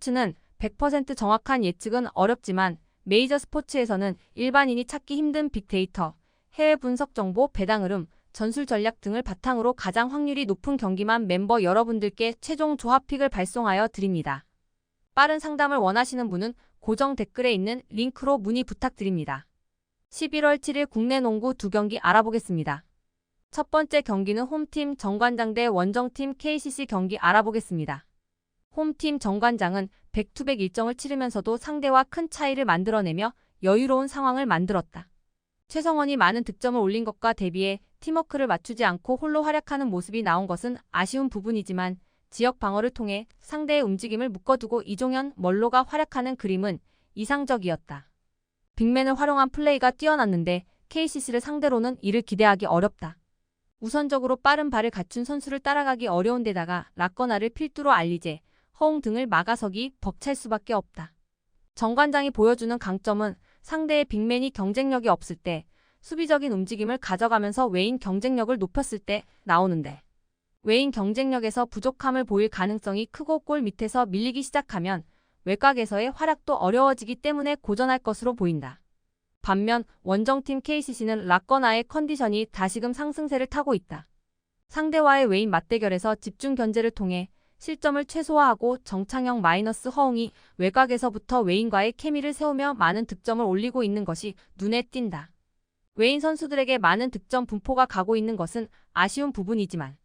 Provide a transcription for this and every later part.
스포츠는 100% 정확한 예측은 어렵지만 메이저 스포츠에서는 일반인이 찾기 힘든 빅데이터, 해외 분석 정보, 배당 흐름, 전술 전략 등을 바탕으로 가장 확률이 높은 경기만 멤버 여러분들께 최종 조합픽을 발송하여 드립니다. 빠른 상담을 원하시는 분은 고정 댓글에 있는 링크로 문의 부탁드립니다. 11월 7일 국내 농구 2경기 알아보겠습니다. 첫 번째 경기는 홈팀 정관장 대 원정팀 KCC 경기 알아보겠습니다. 홈팀 정관장은 백투백 일정을 치르면서도 상대와 큰 차이를 만들어내며 여유로운 상황을 만들었다. 최성원이 많은 득점을 올린 것과 대비해 팀워크를 맞추지 않고 홀로 활약하는 모습이 나온 것은 아쉬운 부분이지만 지역 방어를 통해 상대의 움직임을 묶어두고 이종현, 멀로가 활약하는 그림은 이상적이었다. 빅맨을 활용한 플레이가 뛰어났는데 KCC를 상대로는 이를 기대하기 어렵다. 우선적으로 빠른 발을 갖춘 선수를 따라가기 어려운 데다가 라거나를 필두로 알리제, 허웅 등을 막아서기 벅찰 수밖에 없다. 정관장이 보여주는 강점은 상대의 빅맨이 경쟁력이 없을 때 수비적인 움직임을 가져가면서 외인 경쟁력을 높였을 때 나오는데 외인 경쟁력에서 부족함을 보일 가능성이 크고 골 밑에서 밀리기 시작하면 외곽에서의 활약도 어려워지기 때문에 고전할 것으로 보인다. 반면 원정팀 KCC는 라거나의 컨디션이 다시금 상승세를 타고 있다. 상대와의 외인 맞대결에서 집중 견제를 통해 실점을 최소화하고 정창영 마이너스 허웅이 외곽에서부터 외인과의 케미를 세우며 많은 득점을 올리고 있는 것이 눈에 띈다. 외인 선수들에게 많은 득점 분포가 가고 있는 것은 아쉬운 부분이지만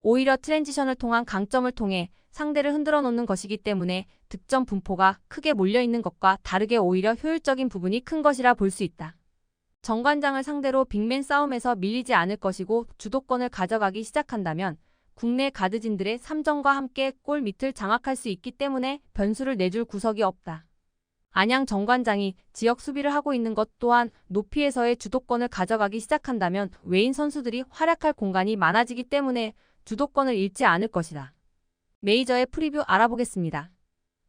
오히려 트랜지션을 통한 강점을 통해 상대를 흔들어 놓는 것이기 때문에 득점 분포가 크게 몰려있는 것과 다르게 오히려 효율적인 부분이 큰 것이라 볼 수 있다. 정관장을 상대로 빅맨 싸움에서 밀리지 않을 것이고 주도권을 가져가기 시작한다면 국내 가드진들의 3점과 함께 골 밑을 장악할 수 있기 때문에 변수를 내줄 구석이 없다. 안양 정관장이 지역 수비를 하고 있는 것 또한 높이에서의 주도권을 가져가기 시작한다면 외인 선수들이 활약할 공간이 많아지기 때문에 주도권을 잃지 않을 것이다. 메이저의 프리뷰 알아보겠습니다.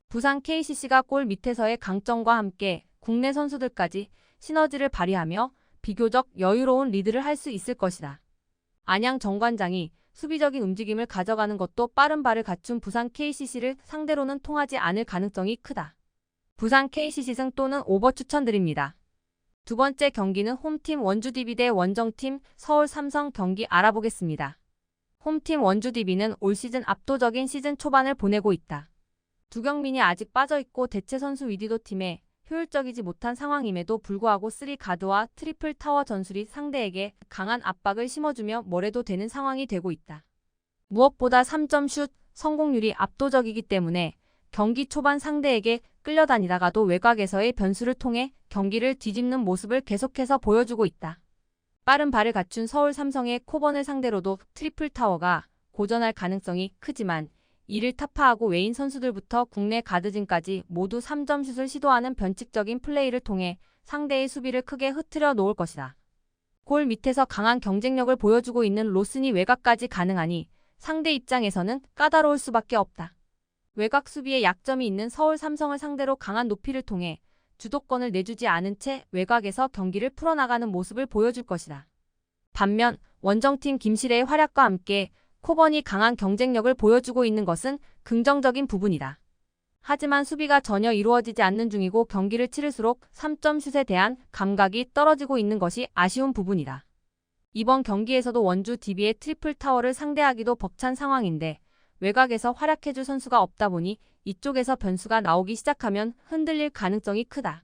부산 KCC가 골 밑에서의 강점과 함께 국내 선수들까지 시너지를 발휘하며 비교적 여유로운 리드를 할 수 있을 것이다. 안양 정관장이 수비적인 움직임을 가져가는 것도 빠른 발을 갖춘 부산 KCC를 상대로는 통하지 않을 가능성이 크다. 부산 KCC 승 또는 오버 추천드립니다. 두 번째 경기는 홈팀 원주 DB 대 원정팀 서울 삼성 경기 알아보겠습니다. 홈팀 원주 DB는 올 시즌 압도적인 시즌 초반을 보내고 있다. 두경민이 아직 빠져있고 대체 선수 위디도 팀에 효율적이지 못한 상황임에도 불구하고 3가드와 트리플 타워 전술이 상대에게 강한 압박을 심어주며 뭐래도 되는 상황이 되고 있다. 무엇보다 3점 슛 성공률이 압도적이기 때문에 경기 초반 상대에게 끌려다니다가도 외곽에서의 변수를 통해 경기를 뒤집는 모습을 계속해서 보여주고 있다. 빠른 발을 갖춘 서울 삼성의 코번을 상대로도 트리플 타워가 고전할 가능성이 크지만 이를 타파하고 외인 선수들부터 국내 가드진까지 모두 3점 슛을 시도하는 변칙적인 플레이를 통해 상대의 수비를 크게 흐트려 놓을 것이다. 골 밑에서 강한 경쟁력을 보여주고 있는 로슨이 외곽까지 가능하니 상대 입장에서는 까다로울 수밖에 없다. 외곽 수비에 약점이 있는 서울 삼성을 상대로 강한 높이를 통해 주도권을 내주지 않은 채 외곽에서 경기를 풀어나가는 모습을 보여줄 것이다. 반면 원정팀 김시래의 활약과 함께 코번이 강한 경쟁력을 보여주고 있는 것은 긍정적인 부분이다. 하지만 수비가 전혀 이루어지지 않는 중이고 경기를 치를수록 3점 슛에 대한 감각이 떨어지고 있는 것이 아쉬운 부분이다. 이번 경기에서도 원주 DB의 트리플 타워를 상대하기도 벅찬 상황인데 외곽에서 활약해줄 선수가 없다 보니 이쪽에서 변수가 나오기 시작하면 흔들릴 가능성이 크다.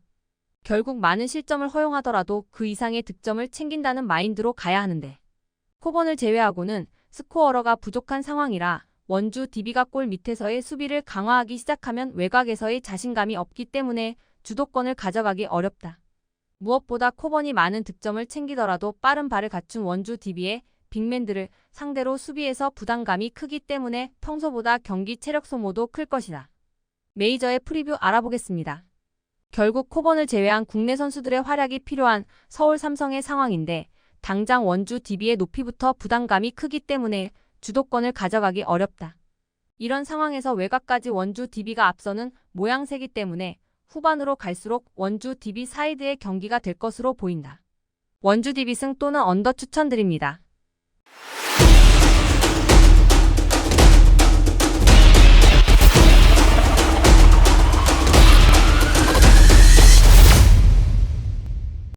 결국 많은 실점을 허용하더라도 그 이상의 득점을 챙긴다는 마인드로 가야 하는데 코번을 제외하고는 스코어러가 부족한 상황이라 원주 DB가 골 밑에서의 수비를 강화하기 시작하면 외곽에서의 자신감이 없기 때문에 주도권을 가져가기 어렵다. 무엇보다 코번이 많은 득점을 챙기더라도 빠른 발을 갖춘 원주 DB의 빅맨들을 상대로 수비에서 부담감이 크기 때문에 평소보다 경기 체력 소모도 클 것이다. 메이저의 프리뷰 알아보겠습니다. 결국 코번을 제외한 국내 선수들의 활약이 필요한 서울 삼성의 상황인데 당장 원주 DB의 높이부터 부담감이 크기 때문에 주도권을 가져가기 어렵다. 이런 상황에서 외곽까지 원주 DB가 앞서는 모양새이기 때문에 후반으로 갈수록 원주 DB 사이드의 경기가 될 것으로 보인다. 원주 DB 승 또는 언더 추천드립니다.